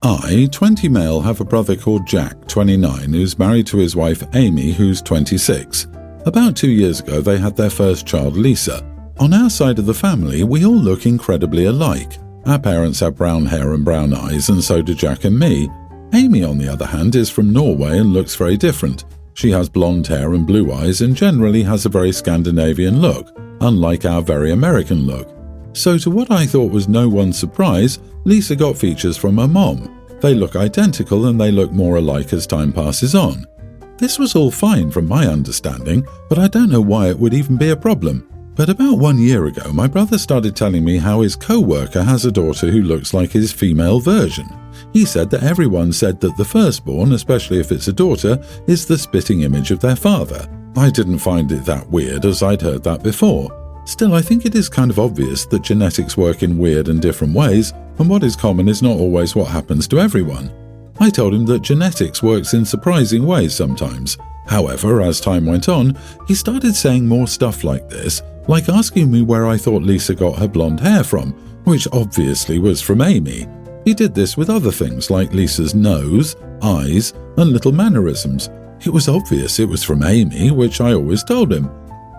I, 20 male, have a brother called Jack, 29, who's married to his wife Amy, who's 26. About 2 years ago, they had their first child, Lisa. On our side of the family, we all look incredibly alike. Our parents have brown hair and brown eyes, and so do Jack and me. Amy, on the other hand, is from Norway and looks very different. She has blonde hair and blue eyes and generally has a very Scandinavian look, unlike our very American look. So to what I thought was no one's surprise, Lisa got features from her mom. They look identical and they look more alike as time passes on. This was all fine from my understanding, but I don't know why it would even be a problem. But about 1 year ago, my brother started telling me how his co-worker has a daughter who looks like his female version. He said that everyone said that the firstborn, especially if it's a daughter, is the spitting image of their father. I didn't find it that weird, as I'd heard that before. Still, I think it is kind of obvious that genetics work in weird and different ways, and what is common is not always what happens to everyone. I told him that genetics works in surprising ways sometimes. However, as time went on, he started saying more stuff like this, like asking me where I thought Lisa got her blonde hair from, which obviously was from Amy. He did this with other things like Lisa's nose, eyes, and little mannerisms. It was obvious it was from Amy, which I always told him.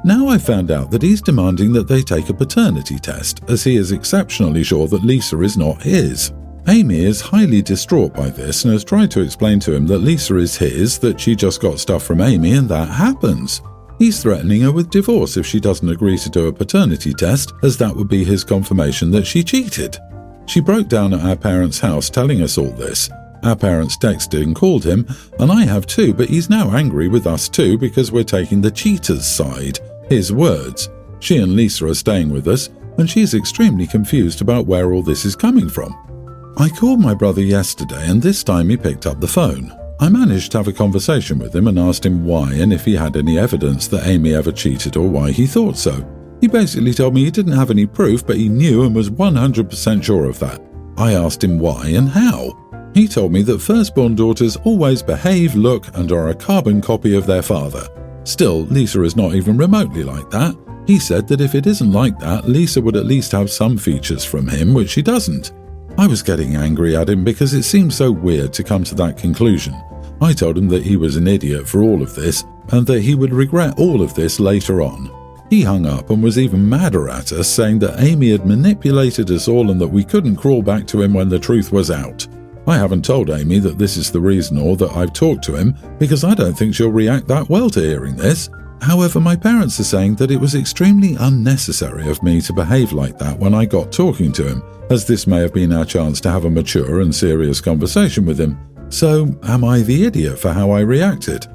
Now I found out that he's demanding that they take a paternity test, as he is exceptionally sure that Lisa is not his. Amy is highly distraught by this and has tried to explain to him that Lisa is his, that she just got stuff from Amy and that happens. He's threatening her with divorce if she doesn't agree to do a paternity test, as that would be his confirmation that she cheated. She broke down at our parents' house telling us all this. Our parents texted and called him, and I have too, but he's now angry with us too because we're taking the cheater's side. His words. She and Lisa are staying with us, and she's extremely confused about where all this is coming from. I called my brother yesterday, and this time he picked up the phone. I managed to have a conversation with him and asked him why and if he had any evidence that Amy ever cheated or why he thought so. He basically told me he didn't have any proof, but he knew and was 100% sure of that. I asked him why and how. He told me that firstborn daughters always behave, look, and are a carbon copy of their father. Still, Lisa is not even remotely like that. He said that if it isn't like that, Lisa would at least have some features from him, which she doesn't. I was getting angry at him because it seemed so weird to come to that conclusion. I told him that he was an idiot for all of this, and that he would regret all of this later on. He hung up and was even madder at us, saying that Amy had manipulated us all and that we couldn't crawl back to him when the truth was out. I haven't told Amy that this is the reason or that I've talked to him, because I don't think she'll react that well to hearing this. However, my parents are saying that it was extremely unnecessary of me to behave like that when I got talking to him, as this may have been our chance to have a mature and serious conversation with him. So, am I the idiot for how I reacted?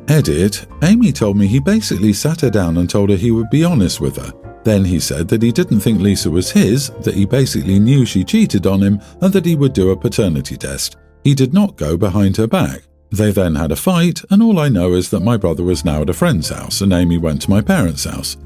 Edit, Amy told me he basically sat her down and told her he would be honest with her. Then he said that he didn't think Lisa was his, that he basically knew she cheated on him, and that he would do a paternity test. He did not go behind her back. They then had a fight, and all I know is that my brother was now at a friend's house and Amy went to my parents' house.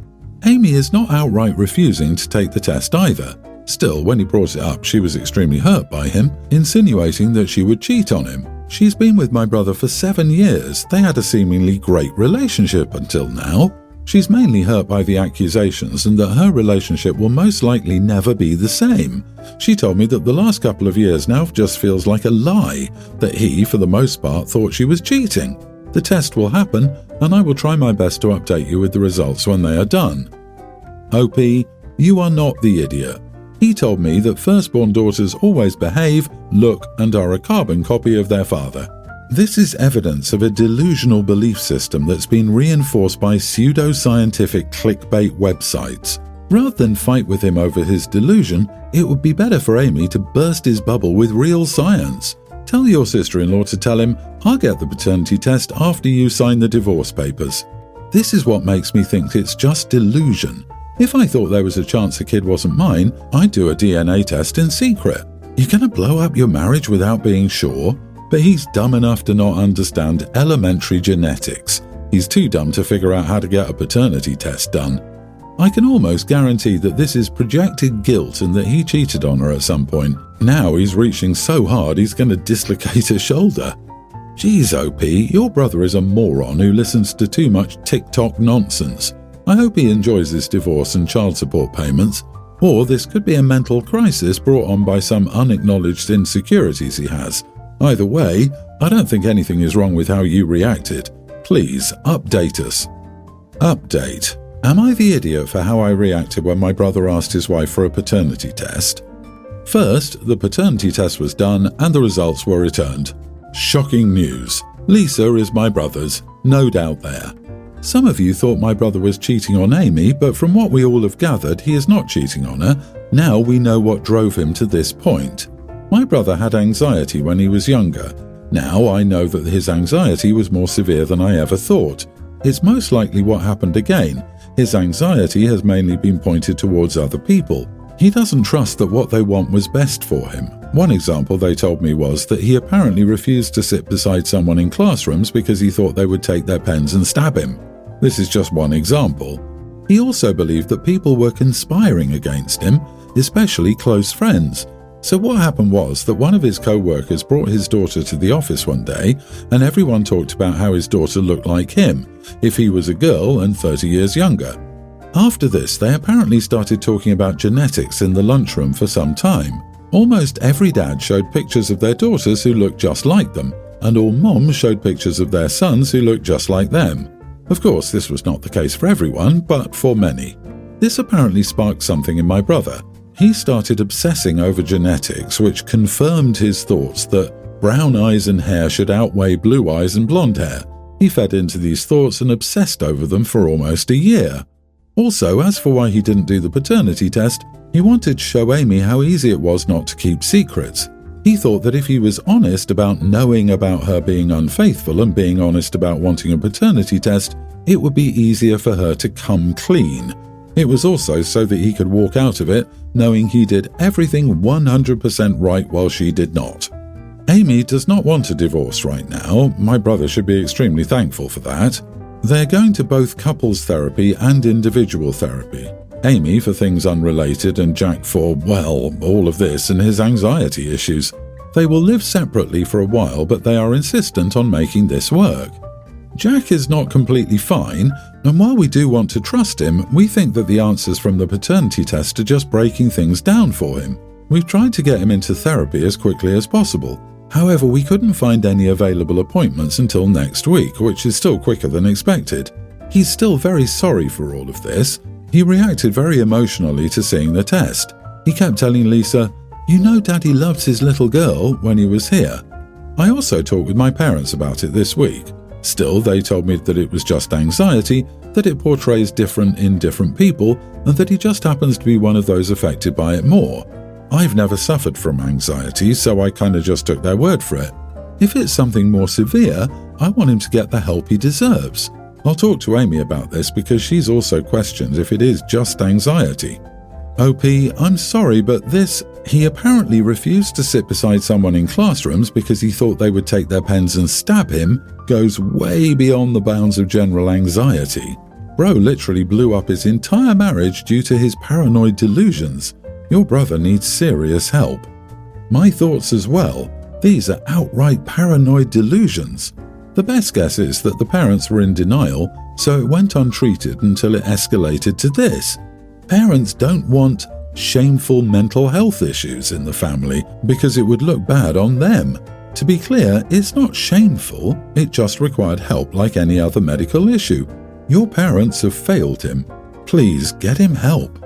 Amy is not outright refusing to take the test either. Still, when he brought it up, she was extremely hurt by him, insinuating that she would cheat on him. She's been with my brother for 7 years. They had a seemingly great relationship until now. She's mainly hurt by the accusations and that her relationship will most likely never be the same. She told me that the last couple of years now just feels like a lie, that he, for the most part, thought she was cheating. The test will happen, and I will try my best to update you with the results when they are done. OP, you are not the idiot. He told me that firstborn daughters always behave, look, and are a carbon copy of their father. This is evidence of a delusional belief system that's been reinforced by pseudo-scientific clickbait websites. Rather than fight with him over his delusion, it would be better for Amy to burst his bubble with real science. Tell your sister-in-law to tell him, I'll get the paternity test after you sign the divorce papers. This is what makes me think it's just delusion. If I thought there was a chance the kid wasn't mine, I'd do a DNA test in secret. You're gonna blow up your marriage without being sure? But he's dumb enough to not understand elementary genetics. He's too dumb to figure out how to get a paternity test done. I can almost guarantee that this is projected guilt and that he cheated on her at some point. Now he's reaching so hard he's going to dislocate her shoulder. Jeez, OP, your brother is a moron who listens to too much TikTok nonsense. I hope he enjoys his divorce and child support payments. Or this could be a mental crisis brought on by some unacknowledged insecurities he has. Either way, I don't think anything is wrong with how you reacted. Please, update us. Update. Am I the idiot for how I reacted when my brother asked his wife for a paternity test? First, the paternity test was done and the results were returned. Shocking news. Lisa is my brother's, no doubt there. Some of you thought my brother was cheating on Amy, but from what we all have gathered, he is not cheating on her. Now we know what drove him to this point. My brother had anxiety when he was younger. Now I know that his anxiety was more severe than I ever thought. It's most likely what happened again. His anxiety has mainly been pointed towards other people. He doesn't trust that what they want was best for him. One example they told me was that he apparently refused to sit beside someone in classrooms because he thought they would take their pens and stab him. This is just one example. He also believed that people were conspiring against him, especially close friends. So what happened was that one of his co-workers brought his daughter to the office one day, and everyone talked about how his daughter looked like him, if he was a girl and 30 years younger. After this, they apparently started talking about genetics in the lunchroom for some time. Almost every dad showed pictures of their daughters who looked just like them, and all moms showed pictures of their sons who looked just like them. Of course, this was not the case for everyone, but for many. This apparently sparked something in my brother. He started obsessing over genetics, which confirmed his thoughts that brown eyes and hair should outweigh blue eyes and blonde hair. He fed into these thoughts and obsessed over them for almost a year. Also, as for why he didn't do the paternity test, he wanted to show Amy how easy it was not to keep secrets. He thought that if he was honest about knowing about her being unfaithful and being honest about wanting a paternity test, it would be easier for her to come clean. It was also so that he could walk out of it knowing he did everything 100% right while she did not. Amy does not want a divorce right now. My brother should be extremely thankful for that. They're going to both couples therapy and individual therapy. Amy for things unrelated and Jack for, well, all of this and his anxiety issues. They will live separately for a while, but they are insistent on making this work. Jack is not completely fine, and while we do want to trust him, we think that the answers from the paternity test are just breaking things down for him. We've tried to get him into therapy as quickly as possible. However, we couldn't find any available appointments until next week, which is still quicker than expected. He's still very sorry for all of this. He reacted very emotionally to seeing the test. He kept telling Lisa, "You know Daddy loves his little girl," when he was here. I also talked with my parents about it this week. Still, they told me that it was just anxiety, that it portrays different in different people, and that he just happens to be one of those affected by it more. I've never suffered from anxiety, so I kinda just took their word for it. If it's something more severe, I want him to get the help he deserves. I'll talk to Amy about this because she's also questioned if it is just anxiety. OP, I'm sorry, but he apparently refused to sit beside someone in classrooms because he thought they would take their pens and stab him, goes way beyond the bounds of general anxiety. Bro literally blew up his entire marriage due to his paranoid delusions. Your brother needs serious help. My thoughts as well. These are outright paranoid delusions. The best guess is that the parents were in denial, so it went untreated until it escalated to this. Parents don't want shameful mental health issues in the family because it would look bad on them. To be clear, it's not shameful, it just required help like any other medical issue. Your parents have failed him. Please get him help.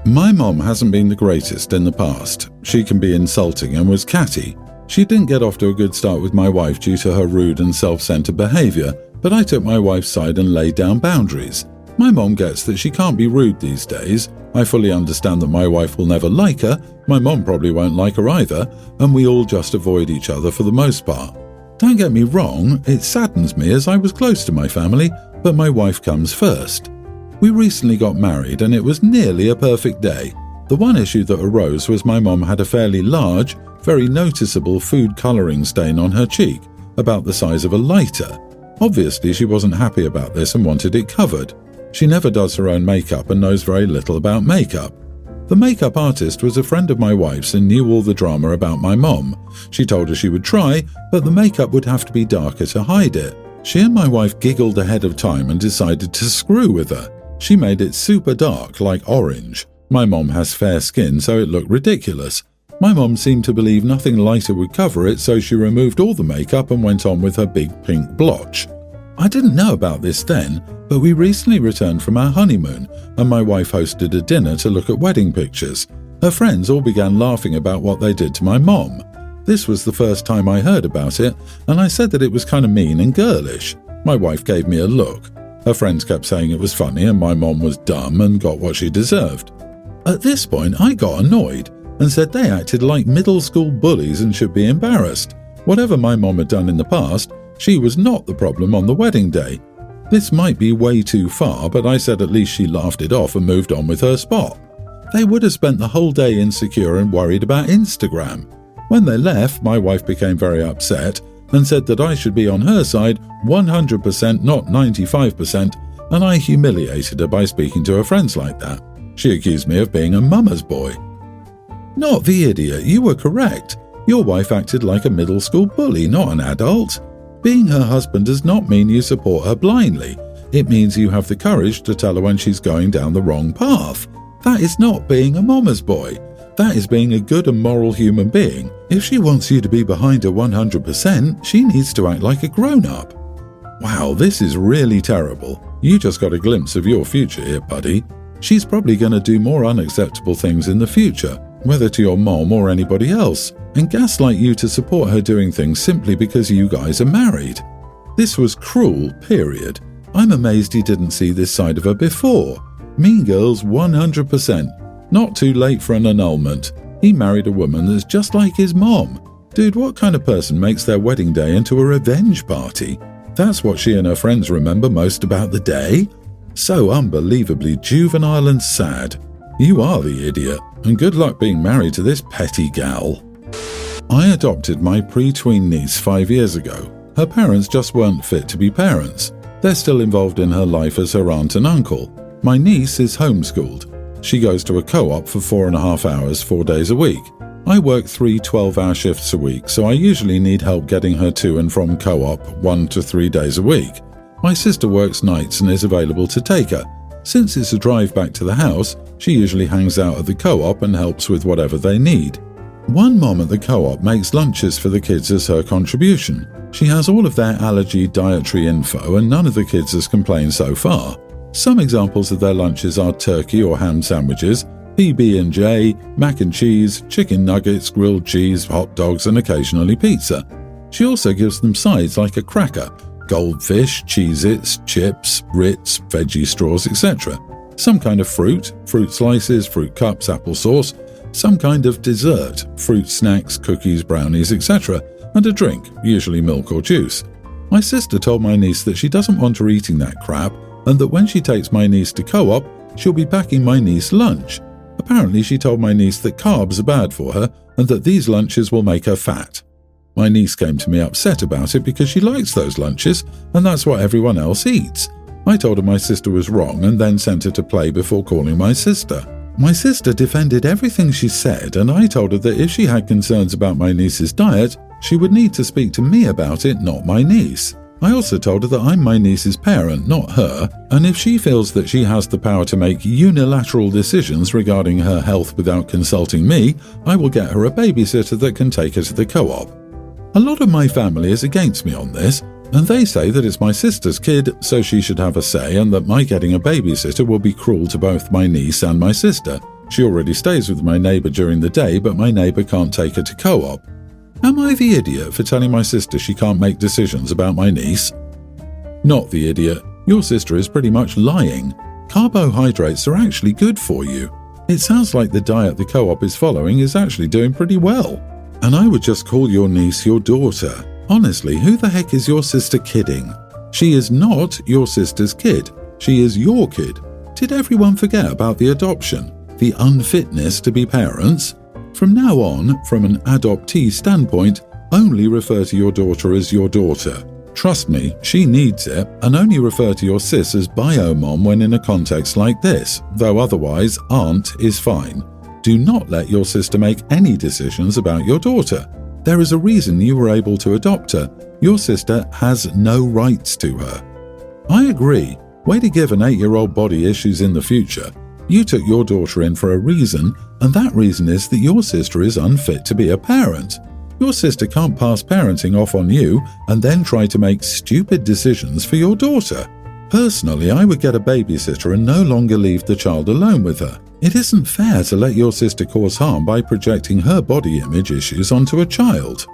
My mom hasn't been the greatest in the past. She can be insulting and was catty. She didn't get off to a good start with my wife due to her rude and self-centered behavior, but I took my wife's side and laid down boundaries. My mom gets that she can't be rude these days. I fully understand that my wife will never like her, my mom probably won't like her either, and we all just avoid each other for the most part. Don't get me wrong, it saddens me as I was close to my family, but my wife comes first. We recently got married and it was nearly a perfect day. The one issue that arose was my mom had a fairly large, very noticeable food colouring stain on her cheek, about the size of a lighter. Obviously she wasn't happy about this and wanted it covered. She never does her own makeup and knows very little about makeup. The makeup artist was a friend of my wife's and knew all the drama about my mom. She told her she would try, but the makeup would have to be darker to hide it. She and my wife giggled ahead of time and decided to screw with her. She made it super dark, like orange. My mom has fair skin, so it looked ridiculous. My mom seemed to believe nothing lighter would cover it, so she removed all the makeup and went on with her big pink blotch. I didn't know about this then, but we recently returned from our honeymoon, and my wife hosted a dinner to look at wedding pictures. Her friends all began laughing about what they did to my mom. This was the first time I heard about it, and I said that it was kind of mean and girlish. My wife gave me a look. Her friends kept saying it was funny and my mom was dumb and got what she deserved. At this point, I got annoyed and said they acted like middle school bullies and should be embarrassed. Whatever my mom had done in the past, she was not the problem on the wedding day. This might be way too far, but I said at least she laughed it off and moved on with her spot. They would have spent the whole day insecure and worried about Instagram. When they left, my wife became very upset and said that I should be on her side 100%, not 95%, and I humiliated her by speaking to her friends like that. She accused me of being a mama's boy. Not the idiot, you were correct. Your wife acted like a middle school bully, not an adult. Being her husband does not mean you support her blindly. It means you have the courage to tell her when she's going down the wrong path. That is not being a mama's boy. That is being a good and moral human being. If she wants you to be behind her 100%, she needs to act like a grown-up. Wow, this is really terrible. You just got a glimpse of your future here, buddy. She's probably going to do more unacceptable things in the future, whether to your mom or anybody else, and gaslight you to support her doing things simply because you guys are married. This was cruel, period. I'm amazed he didn't see this side of her before. Mean Girls 100%. Not too late for an annulment. He married a woman that's just like his mom. Dude, what kind of person makes their wedding day into a revenge party? That's what she and her friends remember most about the day? So unbelievably juvenile and sad. You are the idiot, and good luck being married to this petty gal. I adopted my pre-tween niece 5 years ago. Her parents just weren't fit to be parents. They're still involved in her life as her aunt and uncle. My niece is homeschooled. She goes to a co-op for 4.5 hours, 4 days a week. I work 3 12-hour shifts a week, so I usually need help getting her to and from co-op 1 to 3 days a week. My sister works nights and is available to take her. Since it's a drive back to the house, she usually hangs out at the co-op and helps with whatever they need. One mom at the co-op makes lunches for the kids as her contribution. She has all of their allergy dietary info and none of the kids has complained so far. Some examples of their lunches are turkey or ham sandwiches, PB&J, mac and cheese, chicken nuggets, grilled cheese, hot dogs and occasionally pizza. She also gives them sides like a cracker, goldfish, Cheez-Its, chips, Ritz, veggie straws, etc. Some kind of fruit slices, fruit cups, applesauce, some kind of dessert, fruit snacks, cookies, brownies, etc. and a drink, usually milk or juice. My sister told my niece that she doesn't want her eating that crap and that when she takes my niece to co-op, she'll be packing my niece lunch. Apparently she told my niece that carbs are bad for her and that these lunches will make her fat. My niece came to me upset about it because she likes those lunches and that's what everyone else eats. I told her my sister was wrong and then sent her to play before calling my sister. My sister defended everything she said and I told her that if she had concerns about my niece's diet, she would need to speak to me about it, not my niece. I also told her that I'm my niece's parent, not her, and if she feels that she has the power to make unilateral decisions regarding her health without consulting me, I will get her a babysitter that can take her to the co-op. A lot of my family is against me on this, and they say that it's my sister's kid, so she should have a say, and that my getting a babysitter will be cruel to both my niece and my sister. She already stays with my neighbour during the day, but my neighbour can't take her to co-op. Am I the idiot for telling my sister she can't make decisions about my niece? Not the idiot. Your sister is pretty much lying. Carbohydrates are actually good for you. It sounds like the diet the co-op is following is actually doing pretty well. And I would just call your niece your daughter. Honestly, who the heck is your sister kidding? She is not your sister's kid. She is your kid. Did everyone forget about the adoption? The unfitness to be parents? From now on, from an adoptee standpoint, only refer to your daughter as your daughter. Trust me, she needs it, and only refer to your sis as bio-mom when in a context like this, though otherwise, aunt is fine. Do not let your sister make any decisions about your daughter. There is a reason you were able to adopt her. Your sister has no rights to her. I agree. Way to give an 8-year-old body issues in the future. You took your daughter in for a reason, and that reason is that your sister is unfit to be a parent. Your sister can't pass parenting off on you and then try to make stupid decisions for your daughter. Personally, I would get a babysitter and no longer leave the child alone with her. It isn't fair to let your sister cause harm by projecting her body image issues onto a child.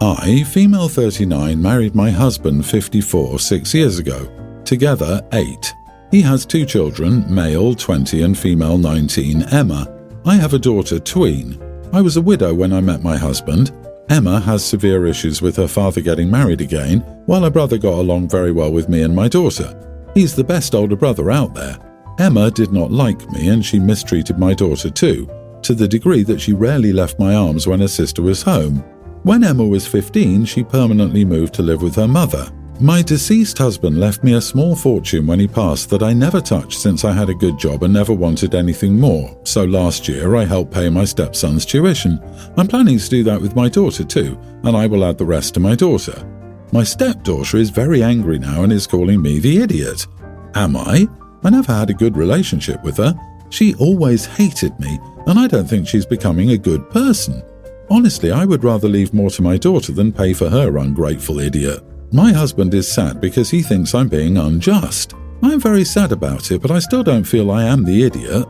I, female 39, married my husband 54 6 years ago. Together 8. He has 2 children, male 20 and female 19, Emma. I have a daughter, tween. I was a widow when I met my husband. Emma has severe issues with her father getting married again, while her brother got along very well with me and my daughter. He's the best older brother out there. Emma did not like me and she mistreated my daughter too, to the degree that she rarely left my arms when her sister was home. When Emma was 15, she permanently moved to live with her mother. My deceased husband left me a small fortune when he passed that I never touched since I had a good job and never wanted anything more, so last year I helped pay my stepson's tuition. I'm planning to do that with my daughter too, and I will add the rest to my daughter. My stepdaughter is very angry now and is calling me the idiot. Am I? I never had a good relationship with her. She always hated me, and I don't think she's becoming a good person. Honestly, I would rather leave more to my daughter than pay for her ungrateful idiot. My husband is sad because he thinks I'm being unjust. I'm very sad about it, but I still don't feel I am the idiot.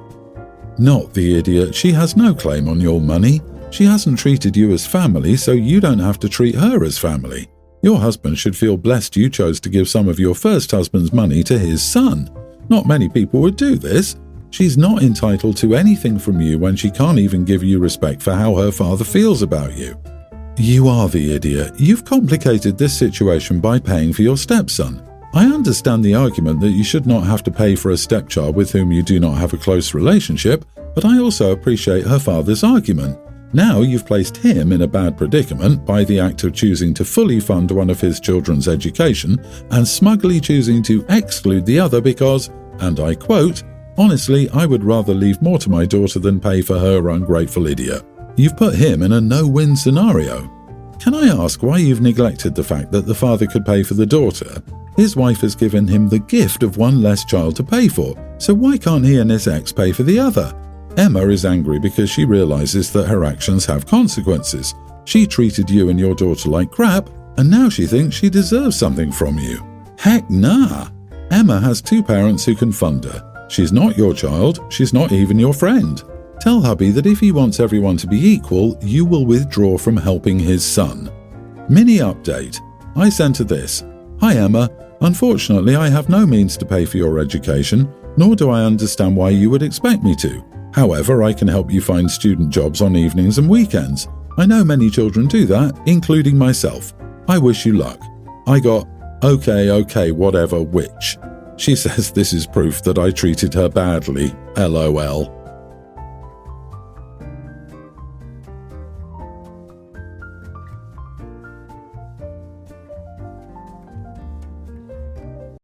Not the idiot. She has no claim on your money. She hasn't treated you as family, so you don't have to treat her as family. Your husband should feel blessed you chose to give some of your first husband's money to his son. Not many people would do this. She's not entitled to anything from you when she can't even give you respect for how her father feels about you. You are the idiot. You've complicated this situation by paying for your stepson. I understand the argument that you should not have to pay for a stepchild with whom you do not have a close relationship, but I also appreciate her father's argument. Now you've placed him in a bad predicament by the act of choosing to fully fund one of his children's education and smugly choosing to exclude the other because, and I quote, "Honestly, I would rather leave more to my daughter than pay for her ungrateful idiot." You've put him in a no-win scenario. Can I ask why you've neglected the fact that the father could pay for the daughter? His wife has given him the gift of one less child to pay for, so why can't he and his ex pay for the other? Emma is angry because she realizes that her actions have consequences. She treated you and your daughter like crap, and now she thinks she deserves something from you. Heck nah! Emma has 2 parents who can fund her. She's not your child, she's not even your friend. Tell hubby that if he wants everyone to be equal, you will withdraw from helping his son. Mini update. I sent her this. Hi Emma, unfortunately I have no means to pay for your education, nor do I understand why you would expect me to. However, I can help you find student jobs on evenings and weekends. I know many children do that, including myself. I wish you luck. I got, okay, whatever, which. She says this is proof that I treated her badly, LOL.